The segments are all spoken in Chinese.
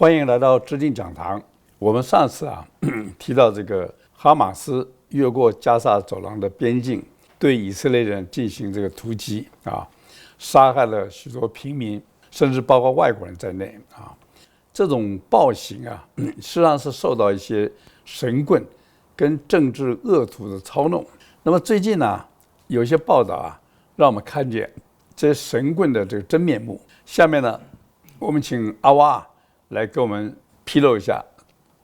欢迎来到知定讲堂。我们上次提到这个哈马斯越过加沙走廊的边境，对以色列人进行这个突击杀害了许多平民，甚至包括外国人在内这种暴行实际上是受到一些神棍跟政治恶徒的操弄。那么最近有一些报道让我们看见这些神棍的这个真面目。下面呢，我们请阿蛙来给我们披露一下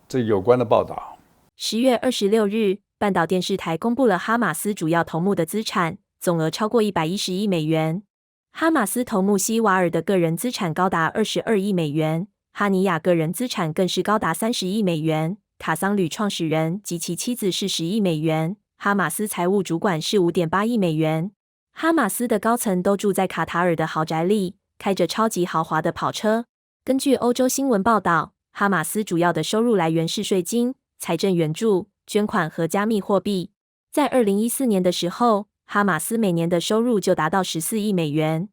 这有关的报道。10月26日，半岛电视台公布了哈马斯主要头目的资产总额超过110亿美元。哈马斯头目西瓦尔的个人资产高达22亿美元，哈尼亚个人资产更是高达30亿美元，卡桑旅创始人及其妻子是10亿美元，哈马斯财务主管是5.8亿美元。哈马斯的高层都住在卡塔尔的豪宅里，开着超级豪华的跑车。根据欧洲新闻报道，哈马斯主要的收入来源是税金、财政援助、捐款和加密货币。在2014年的时候，哈马斯每年的收入就达到14亿美元。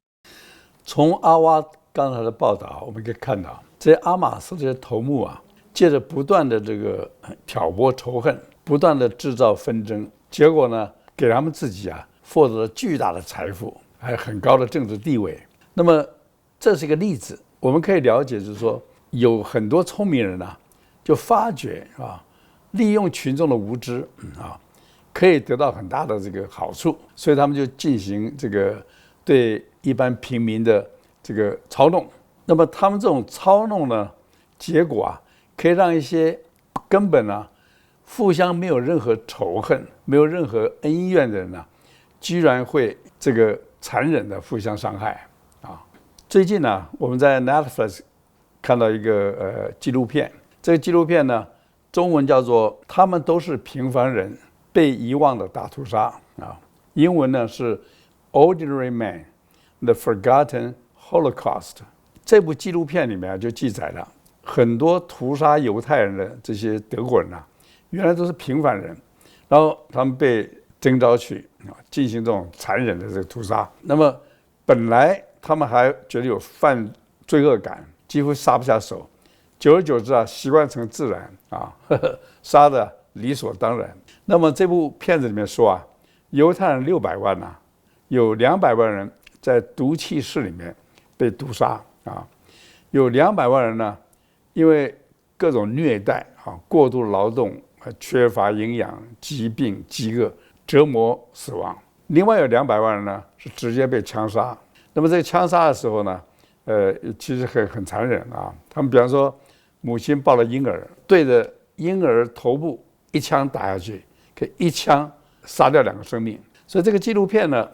从阿蛙刚才的报道，我们可以看到，这些哈马斯这些头目借着不断的这个挑拨仇恨，不断的制造纷争，结果呢，给他们自己获得了巨大的财富，还有很高的政治地位。那么这是一个例子，我们可以了解，就是说有很多聪明人就发觉利用群众的无知可以得到很大的这个好处，所以他们就进行这个对一般平民的这个操弄。那么他们这种操弄呢，结果可以让一些根本互相没有任何仇恨、没有任何恩怨的人居然会这个残忍的互相伤害最近我们在 Netflix 看到一个纪录片，这个纪录片呢，中文叫做《他们都是平凡人：被遗忘的大屠杀》英文呢是 Ordinary Men: The Forgotten Holocaust。这部纪录片里面就记载了很多屠杀犹太人的这些德国人原来都是平凡人，然后他们被征召去进行这种残忍的这个屠杀。那么本来他们还觉得有犯罪恶感，几乎杀不下手，久而久之习惯成自然杀的理所当然。那么这部片子里面说犹太人600万有200万人在毒气室里面被毒杀有200万人呢，因为各种虐待过度劳动、缺乏营养、疾病、饥饿折磨死亡。另外有200万人呢是直接被枪杀。那么这个枪杀的时候呢，其实很残忍他们比方说，母亲抱了婴儿，对着婴儿头部一枪打下去，可以一枪杀掉2个生命。所以这个纪录片呢，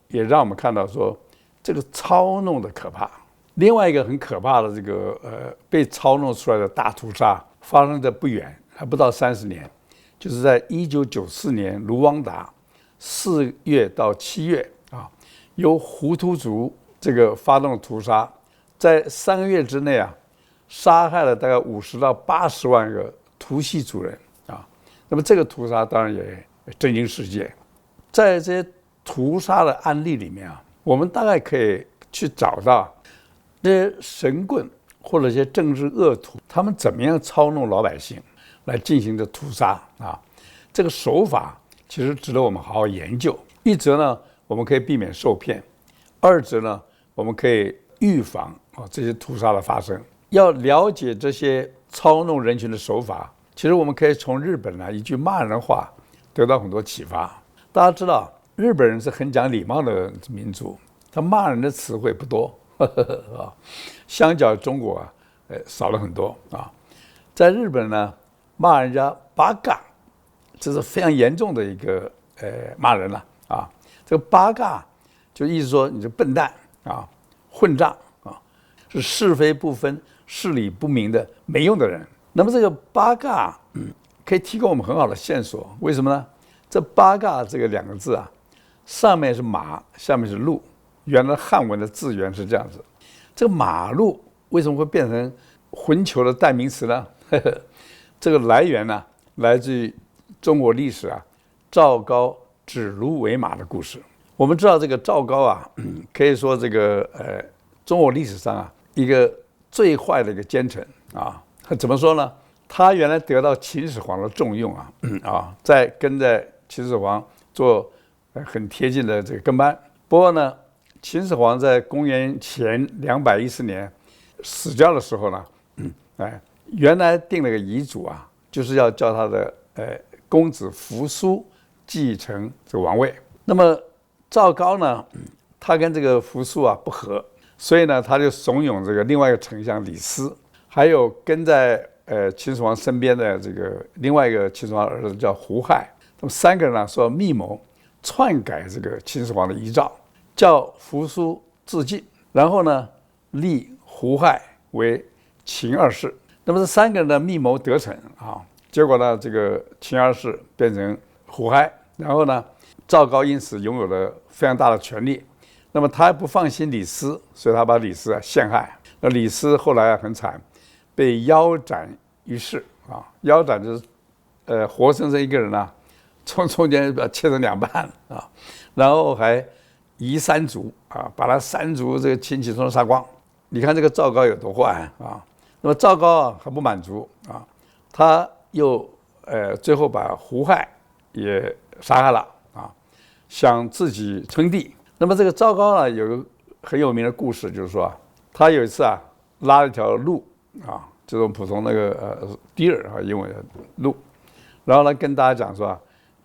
也让我们看到说这个操弄的可怕。另外一个很可怕的这个被操弄出来的大屠杀，发生的不远，还不到30年，就是在1994年卢旺达4月到7月由胡图族这个发动屠杀，在3个月之内杀害了大概50到80万个图系族人那么这个屠杀当然也震惊世界。在这些屠杀的案例里面我们大概可以去找到这些神棍或者一些政治恶徒，他们怎么样操弄老百姓来进行的屠杀这个手法其实值得我们好好研究。一则呢，我们可以避免受骗；二则呢，我们可以预防这些屠杀的发生。要了解这些操弄人群的手法，其实我们可以从日本一句骂人话得到很多启发。大家知道，日本人是很讲礼貌的民族，他骂人的词汇不多相较中国少了很多在日本呢，骂人家八嘎，这是非常严重的一个骂人了这个八嘎就意思说你是笨蛋混账是是非不分、事理不明的没用的人。那么这个八嘎可以提供我们很好的线索，为什么呢？这八嘎这个2个字上面是马，下面是路，原来汉文的字源是这样子。这个马路为什么会变成混球的代名词呢？这个来源呢，来自于中国历史赵高指鹿为马的故事。我们知道这个赵高可以说这个中国历史上一个最坏的一个奸臣啊。怎么说呢？他原来得到秦始皇的重用跟在秦始皇做很贴近的这个跟班。不过呢，秦始皇在公元前210年死掉的时候呢，原来定了个遗嘱就是要叫他的公子扶苏继承这个王位。那么赵高呢，他跟这个扶苏不合，所以呢，他就怂恿这个另外一个丞相李斯，还有跟在秦始皇身边的这个另外一个秦始皇儿子叫胡亥，他们3个人呢说密谋篡改这个秦始皇的遗诏，叫扶苏自尽，然后呢立胡亥为秦二世。那么这3个人的密谋得逞结果呢，这个秦二世变成胡亥，然后呢，赵高因此拥有了非常大的权力。那么他还不放心李斯，所以他把李斯陷害。那李斯后来很惨，被腰斩于市腰斩就是活生生一个人从中间切成2半然后还夷3族把他3族这个亲戚都杀光。你看这个赵高有多坏那么赵高还不满足他又最后把胡亥也杀害了想自己称帝。那么这个赵高有个很有名的故事，就是说他有一次拉了一条鹿这种普通那个deer英文的鹿，然后呢跟大家讲说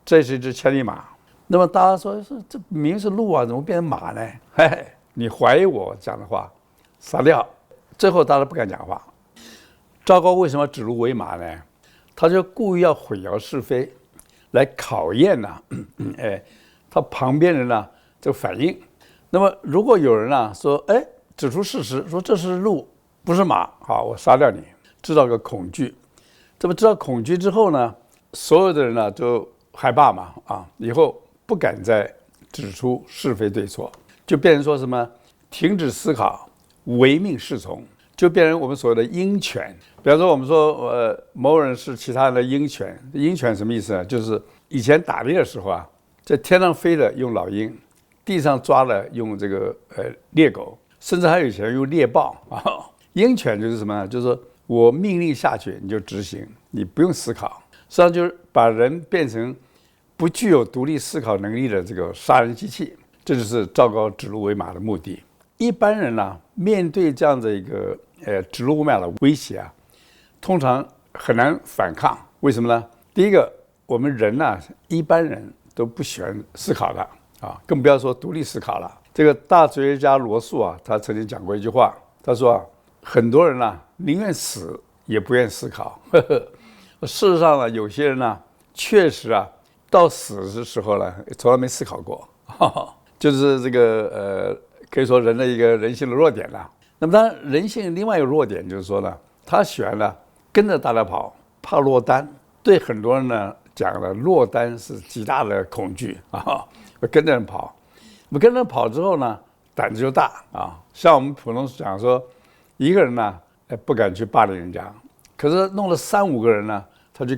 这是一只千里马。那么大家说这明明是鹿怎么变成马呢？嘿，你怀疑我讲的话，杀掉。最后大家不敢讲话。赵高为什么指鹿为马呢？他就故意要混淆是非，来考验他旁边人这个反应。那么如果有人说指出事实，说这是鹿不是马，好，我杀掉你，制造个恐惧。这么制造恐惧之后呢，所有的人就害怕嘛以后不敢再指出是非对错，就变成说什么停止思考，唯命是从，就变成我们所谓的鹰犬。比方说我们说某人是其他人的鹰犬，鹰犬什么意思呢？就是以前打猎的时候在天上飞的用老鹰，地上抓的用这个猎狗，甚至还有以前用猎豹鹰犬就是什么呢？就是说我命令下去你就执行，你不用思考。实际上就是把人变成不具有独立思考能力的这个杀人机器，这就是赵高指鹿为马的目的。一般人面对这样的一个指鹿为马的威胁通常很难反抗。为什么呢？第一个，我们人一般人都不喜欢思考的更不要说独立思考了。这个大哲学家罗素他曾经讲过一句话，他说很多人宁愿死也不愿思考。事实上有些人确实到死的时候从来没思考过，就是这个可以说人的一个人性的弱点了。那么当然人性另外一个弱点就是说他喜欢跟着大家跑，怕落单。对很多人讲落单是极大的恐惧跟着人跑。我们跟着人跑之后胆子就大像我们普通讲说一个人不敢去霸凌人家，可是弄了3-5个人他就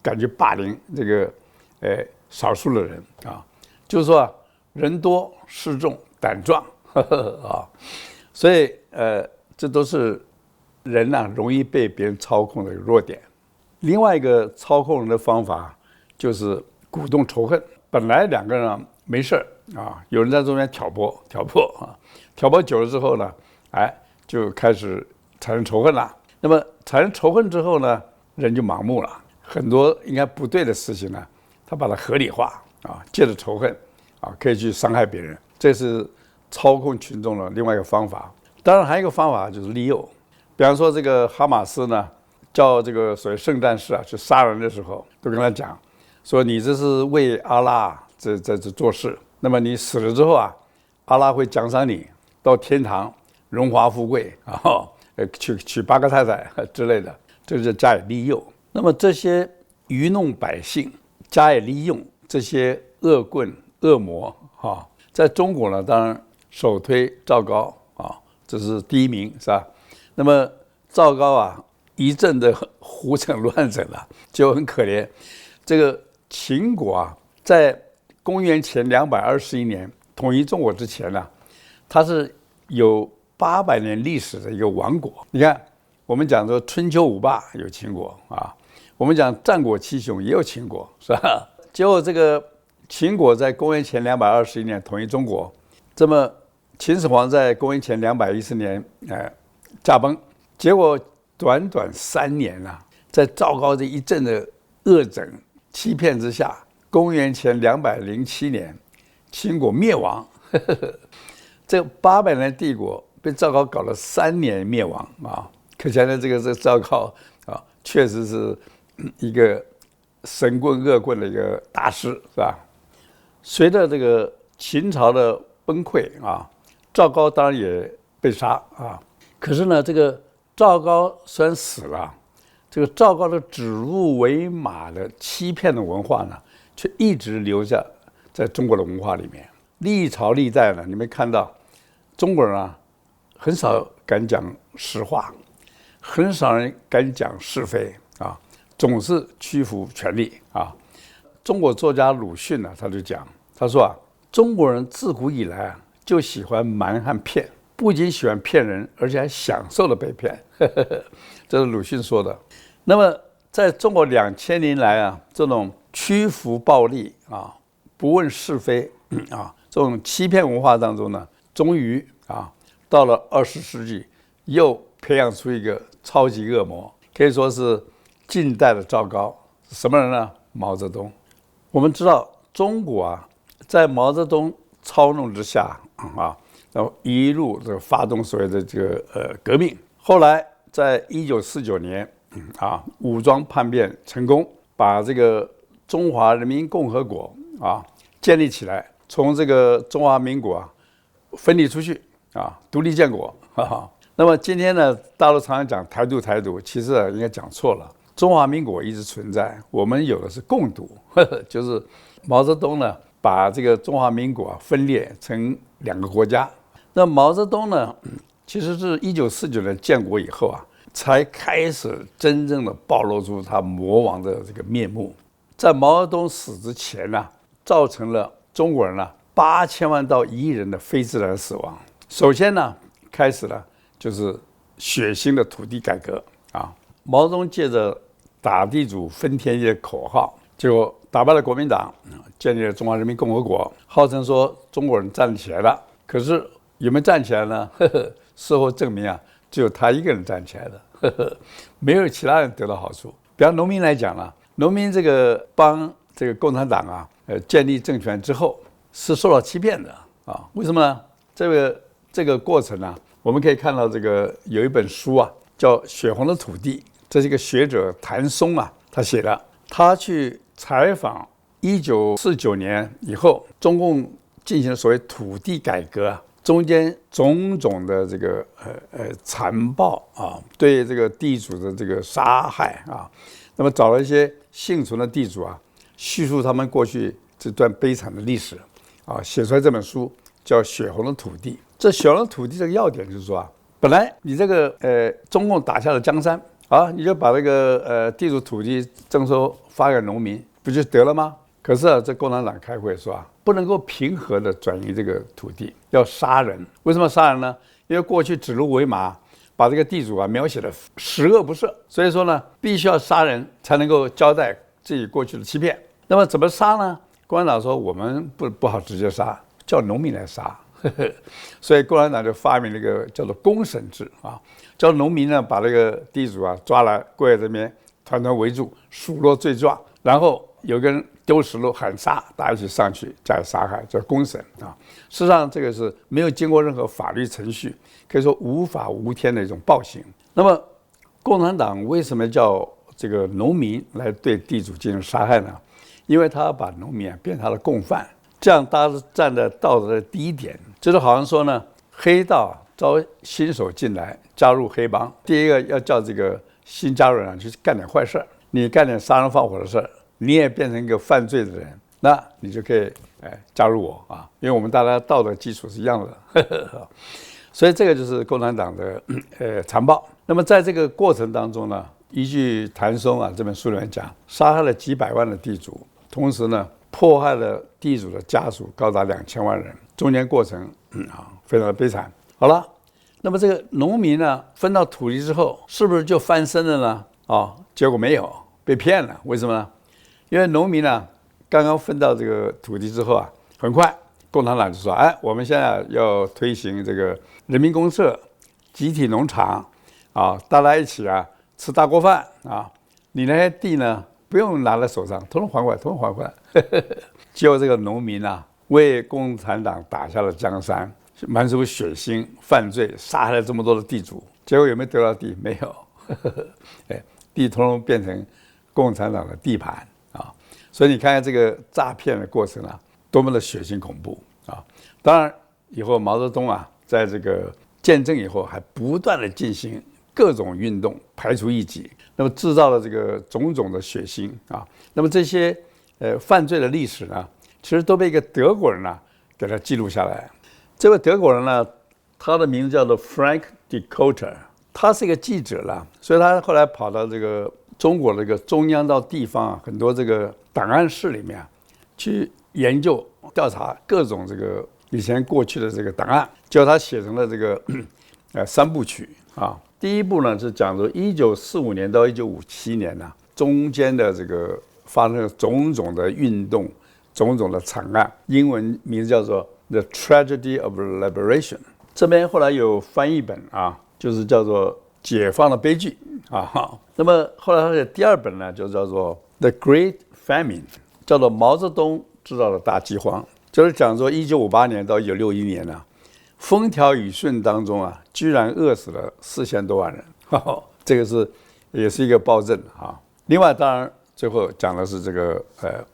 敢去霸凌这个少数的人就是说人多势众胆壮所以这都是人容易被别人操控的弱点。另外一个操控人的方法就是鼓动仇恨。本来2个人没事有人在中间挑拨久了之后呢就开始产生仇恨了。那么产生仇恨之后呢，人就盲目了，很多应该不对的事情他把它合理化借着仇恨可以去伤害别人。这是操控群众的另外一个方法。当然还有一个方法就是利诱。比方说这个哈马斯叫这个所谓圣战士去杀人的时候，都跟他讲说你这是为阿拉这做事，那么你死了之后阿拉会奖赏你到天堂荣华富贵娶8个太太之类的，这就加以利诱。那么这些愚弄百姓加以利用这些恶棍恶魔在中国当然首推赵高这是第一名，是吧？那么赵高一阵的胡整乱整了，就很可怜。这个秦国在公元前221年统一中国之前它是有800年历史的一个王国。你看我们讲说春秋五霸有秦国啊，我们讲战国七雄也有秦国，是吧？结果这个秦国在公元前221年统一中国，这么秦始皇在公元前210年驾崩，结果短短3年啊，在赵高这一阵的恶整欺骗之下，公元前207年秦国灭亡。这800年帝国被赵高搞了3年灭亡啊！可见呢，这个赵高啊，确实是一个神棍恶棍的一个大师，是吧？随着这个秦朝的崩溃啊，赵高当然也被杀啊。可是呢，这个赵高虽然死了，这个赵高的指鹿为马的欺骗的文化呢，却一直留下在中国的文化里面。历朝历代呢，你们看到中国人啊，很少敢讲实话，很少人敢讲是非啊，总是屈服权力啊。中国作家鲁迅呢，他就讲，他说啊，中国人自古以来啊，就喜欢瞒和骗，不仅喜欢骗人，而且还享受了被骗。这是鲁迅说的。那么，在中国2000年来啊，这种屈服暴力啊，不问是非啊，这种欺骗文化当中呢，终于啊，到了20世纪，又培养出一个超级恶魔，可以说是近代的赵高。什么人呢？毛泽东。我们知道，中国啊，在毛泽东操弄之下啊，然后一路这个发动所谓的这个革命。后来在1949年啊，武装叛变成功，把这个中华人民共和国啊建立起来，从这个中华民国啊分离出去啊，独立建国。那么今天呢，大陆常常讲台独，其实应该讲错了。中华民国一直存在，我们有的是共独，就是毛泽东呢把这个中华民国分裂成2个国家。那毛泽东呢，其实是1949年建国以后啊，才开始真正的暴露出他魔王的这个面目。在毛泽东死之前呢，造成了中国人呢8000万到1亿人的非自然死亡。首先呢，开始了就是血腥的土地改革啊。毛泽东借着打地主分田地的口号，就打败了国民党，建立了中华人民共和国，号称说中国人站起来了。可是有没有站起来呢？事后证明啊，只有他一个人站起来了，没有其他人得到好处。比方农民来讲呢，农民这个帮这个共产党啊，建立政权之后是受到欺骗的啊。为什么呢？这个过程呢，我们可以看到这个有一本书啊，叫《血红的土地》。这是一个学者谭松啊，他写的。他去采访1949年以后，中共进行了所谓土地改革啊，中间种种的这个残暴啊，对这个地主的这个杀害啊，那么找了一些幸存的地主啊，叙述他们过去这段悲惨的历史啊，写出来这本书叫《血红的土地》。这血红的土地这个要点就是说啊，本来你这个中共打下了江山。啊，你就把这个地主土地征收发给农民，不就得了吗？可是啊，这共产党开会说啊，不能够平和的转移这个土地，要杀人。为什么杀人呢？因为过去指鹿为马，把这个地主啊描写的十恶不赦，所以说呢，必须要杀人才能够交代自己过去的欺骗。那么怎么杀呢？共产党说我们不好直接杀，叫农民来杀。所以共产党就发明了一个叫做公审制啊，叫农民呢把这个地主啊抓来跪在这边，团团围住，数落罪状，然后有个人丢石头喊杀，大家一起上去加以杀害，叫公审啊。事实上这个是没有经过任何法律程序，可以说无法无天的一种暴行。那么共产党为什么叫这个农民来对地主进行杀害呢？因为他把农民变成他的共犯。这样大家站在道德的第一点，就是好像说呢，黑道招新手进来加入黑帮，第一个要叫这个新加入人去干点坏事，你干点杀人放火的事，你也变成一个犯罪的人，那你就可以加入我啊，因为我们大家道德基础是一样的。所以这个就是共产党的残暴。那么在这个过程当中呢，依据谭松啊这本书里面讲，杀害了几百万的地主，同时呢，迫害了地主的家属高达2000万人，中间过程非常的悲惨。好了，那么这个农民呢，分到土地之后，是不是就翻身了呢？结果没有，被骗了。为什么呢？因为农民呢，刚刚分到这个土地之后啊，很快共产党就说：“哎，我们现在要推行这个人民公社、集体农场啊，大家一起啊吃大锅饭啊，你那些地呢不用拿在手上，统统还回来，统统还回来。”结果这个农民啊，为共产党打下了江山。满手血腥犯罪，杀害了这么多的地主，结果有没有得到地？没有，地统统变成共产党的地盘啊！所以你看看这个诈骗的过程啊，多么的血腥恐怖啊！当然，以后毛泽东啊，在这个建政以后，还不断的进行各种运动，排除异己，那么制造了这个种种的血腥啊！那么这些犯罪的历史呢，其实都被一个德国人呢给他记录下来。这位德国人呢，他的名字叫做 Frank Dikötter， 他是一个记者啦，所以他后来跑到这个中国这个中央到地方啊，很多这个档案室里面去研究调查各种这个以前过去的这个档案，结果他写成了这个3部曲啊。第一部呢是讲说1945年到1957年呢，中间的这个发生了种种的运动，种种的惨案，英文名字叫做The Tragedy of Liberation， 这边后来有翻译本啊，就是叫做解放的悲剧啊。那么后来他的第二本呢，就叫做 The Great Famine， 叫做毛泽东制造的大饥荒，就是讲说1958年到1961年呢，风调雨顺当中啊，居然饿死了4000多万人，这个也是一个暴政啊。另外当然最后讲的是这个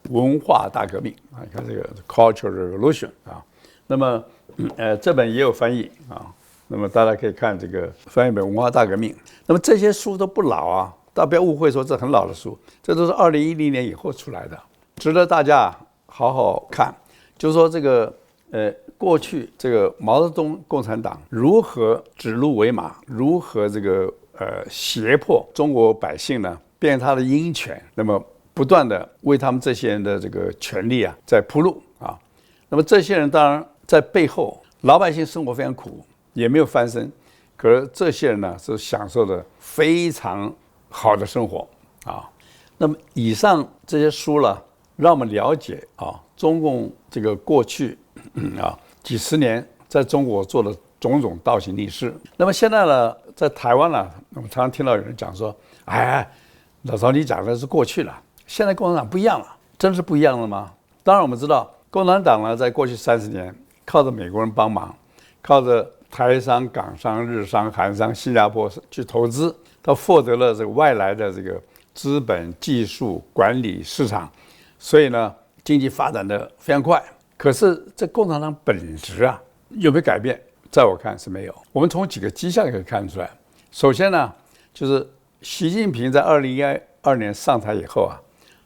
文化大革命啊，你看这个 Cultural Revolution 啊。那么，这本也有翻译啊。那么大家可以看这个翻译本《文化大革命》。那么这些书都不老啊，大家不要误会说这很老的书，这都是2010年以后出来的，值得大家好好看。就是说这个过去这个毛泽东共产党如何指鹿为马，如何这个胁迫中国百姓呢，变成他的鹰犬，那么不断的为他们这些人的这个权利啊在铺路啊。那么这些人当然在背后，老百姓生活非常苦，也没有翻身，可是这些人呢是享受的非常好的生活啊。那么以上这些书呢，让我们了解啊，中共这个过去几十年在中国做的种种倒行逆施。那么现在呢，在台湾呢，我们常常听到有人讲说：“哎，老赵你讲的是过去了，现在共产党不一样了。”真是不一样了吗？当然我们知道。共产党呢，在过去30年，靠着美国人帮忙，靠着台商、港商、日商、韩商、新加坡去投资，他获得了这个外来的这个资本、技术、管理、市场，所以呢，经济发展的非常快。可是这共产党本质啊，有没有改变？在我看是没有。我们从几个迹象可以看出来。首先呢，就是习近平在2012年上台以后啊，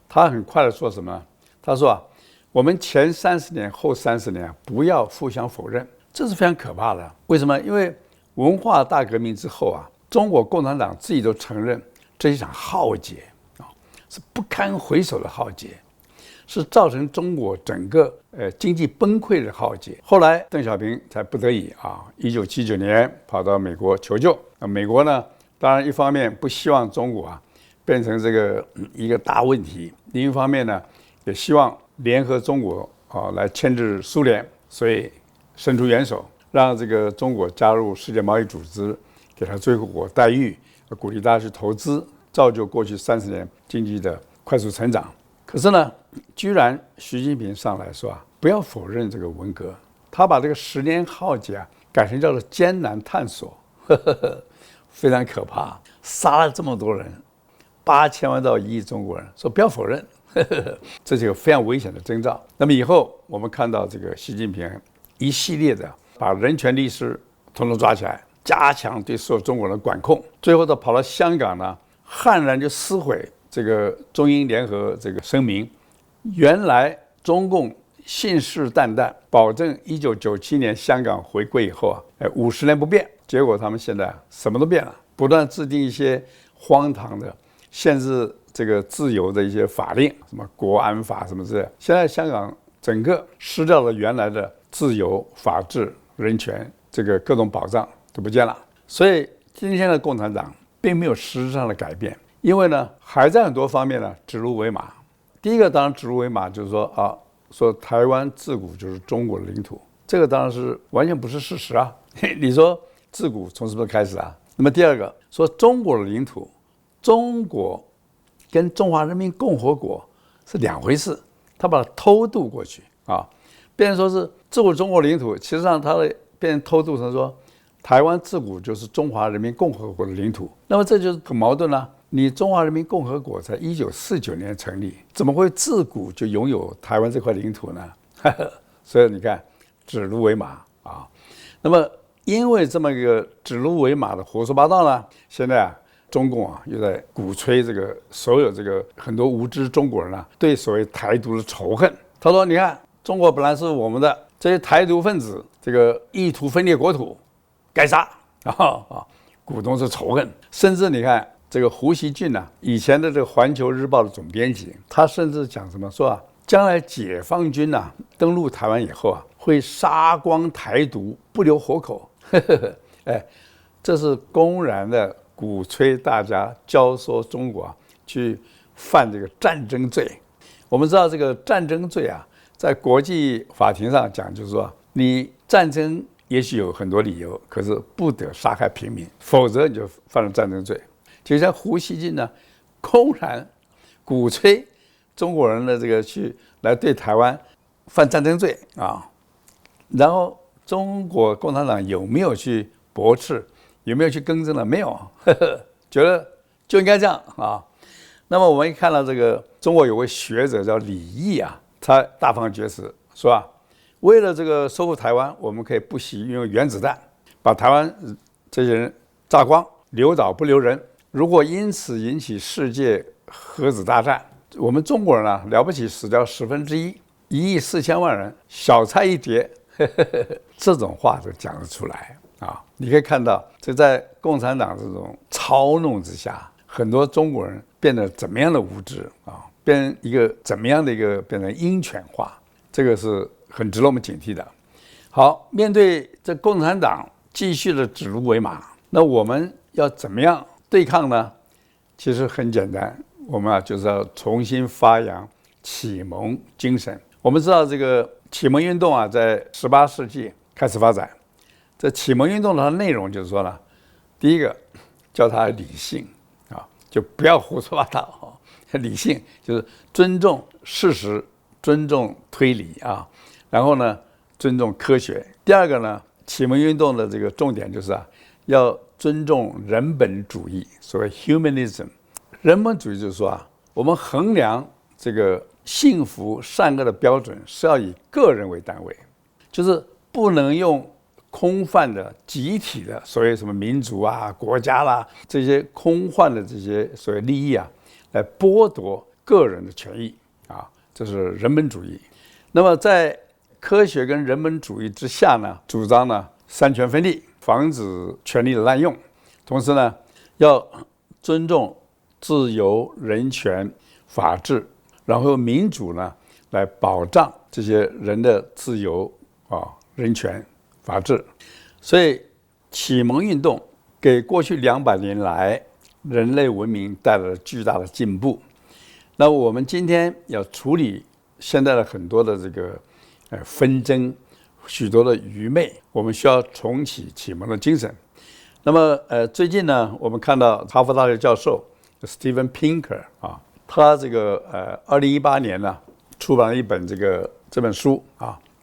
他很快的说什么？他说啊，我们前30年、后30年不要互相否认，这是非常可怕的。为什么？因为文化大革命之后啊，中国共产党自己都承认这一场浩劫啊，是不堪回首的浩劫，是造成中国整个经济崩溃的浩劫。后来邓小平才不得已啊，1979年跑到美国求救。美国呢，当然一方面不希望中国啊变成这个一个大问题，另一方面呢，也希望联合中国啊来牵制苏联，所以伸出援手，让这个中国加入世界贸易组织，给他最惠待遇，鼓励大家去投资，造就过去30年经济的快速成长。可是呢，居然习近平上来说啊，不要否认这个文革，他把这个10年浩劫啊改成叫做艰难探索，非常可怕，杀了这么多人，8000万到1亿中国人，说不要否认。这是一个非常危险的征兆。那么以后我们看到这个习近平一系列的把人权律师统统抓起来，加强对所有中国人的管控，最后他跑到香港呢，悍然就撕毁这个中英联合这个声明。原来中共信誓旦旦保证1997年香港回归以后啊，50年不变，结果他们现在什么都变了，不断制定一些荒唐的限制这个自由的一些法令，什么国安法什么之类的。现在香港整个失掉了原来的自由、法治、人权这个各种保障，都不见了。所以今天的共产党并没有实质上的改变，因为呢还在很多方面呢指鹿为马。第一个当然指鹿为马，就是说台湾自古就是中国的领土，这个当然是完全不是事实啊。你说自古从什么开始啊？那么第二个说中国的领土，中国跟中华人民共和国是两回事，他把它偷渡过去啊，变成说是自古中国领土，其实上它的变成偷渡成说台湾自古就是中华人民共和国的领土，那么这就是很矛盾了。你中华人民共和国在1949年成立，怎么会自古就拥有台湾这块领土呢？所以你看，指鹿为马啊。那么因为这么一个指鹿为马的胡说八道呢，现在中共又在鼓吹这个所有这个很多无知中国人对所谓台独的仇恨。他说：“你看，中国本来是我们的，这些台独分子这个意图分裂国土，该杀鼓动是仇恨。甚至你看。”这个胡锡进以前的这个《环球日报》的总编辑，他甚至讲什么说将来解放军登陆台湾以后会杀光台独，不留活口。这是公然的鼓吹大家教唆中国去犯这个战争罪。我们知道这个战争罪在国际法庭上讲，就是说你战争也许有很多理由，可是不得杀害平民，否则你就犯了战争罪。就像胡锡进公然鼓吹中国人的这个去来对台湾犯战争罪然后中国共产党有没有去驳斥，有没有去更正呢？没有，觉得就应该这样那么我们一看到这个中国有位学者叫李毅他大放厥词说为了这个收复台湾，我们可以不惜运用原子弹把台湾这些人炸光，留岛不留人。如果因此引起世界核子大战，我们中国人了不起死掉1/4,000,000人，小菜一碟。这种话都讲得出来你可以看到，这在共产党这种操弄之下，很多中国人变得怎么样的无知变成一个怎么样的一个变成鹰犬化，这个是很值得我们警惕的。好，面对这共产党继续的指鹿为马，那我们要怎么样对抗呢？其实很简单，我们就是要重新发扬启蒙精神。我们知道这个启蒙运动在18世纪开始发展。这启蒙运动的内容就是说呢，第一个叫他理性就不要胡说八道理性就是尊重事实，尊重推理然后呢尊重科学。第二个呢，启蒙运动的这个重点就是要尊重人本主义，所谓 humanism。 人本主义就是说我们衡量这个幸福善恶的标准是要以个人为单位，就是不能用空泛的集体的所谓什么民族国家啦这些空幻的这些所谓利益来剥夺个人的权益这是人本主义。那么在科学跟人本主义之下呢，主张呢三权分立，防止权力的滥用，同时呢要尊重自由、人权、法治，然后民主呢来保障这些人的自由人权、法治。所以启蒙运动给过去200年来人类文明带来了巨大的进步。那我们今天要处理现在的很多的这个纷争，许多的愚昧，我们需要重启启蒙的精神。那么最近呢，我们看到哈佛大学教授 Steven Pinker 他这个2018年呢出版了一本这本书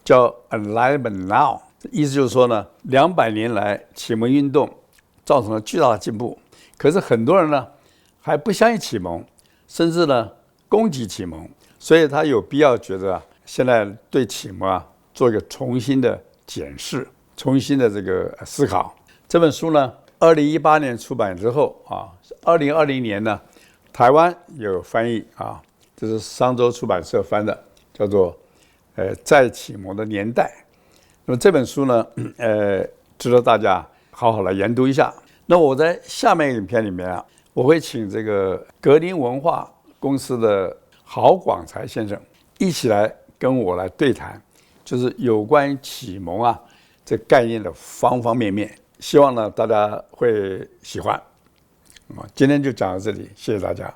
叫 Enlightenment Now， 意思就是说呢，200年来启蒙运动造成了巨大的进步，可是很多人呢还不相信启蒙，甚至呢攻击启蒙，所以他有必要觉得现在对启蒙做一个重新的检视，重新的这个思考。这本书呢2018年出版之后2020年呢台湾有翻译这是商周出版社翻的，叫做在启蒙的年代。那么这本书呢值得大家好好来研读一下。那我在下面影片里面我会请这个格林文化公司的郝广才先生一起来跟我来对谈，就是有关启蒙这概念的方方面面。希望呢大家会喜欢。今天就讲到这里，谢谢大家。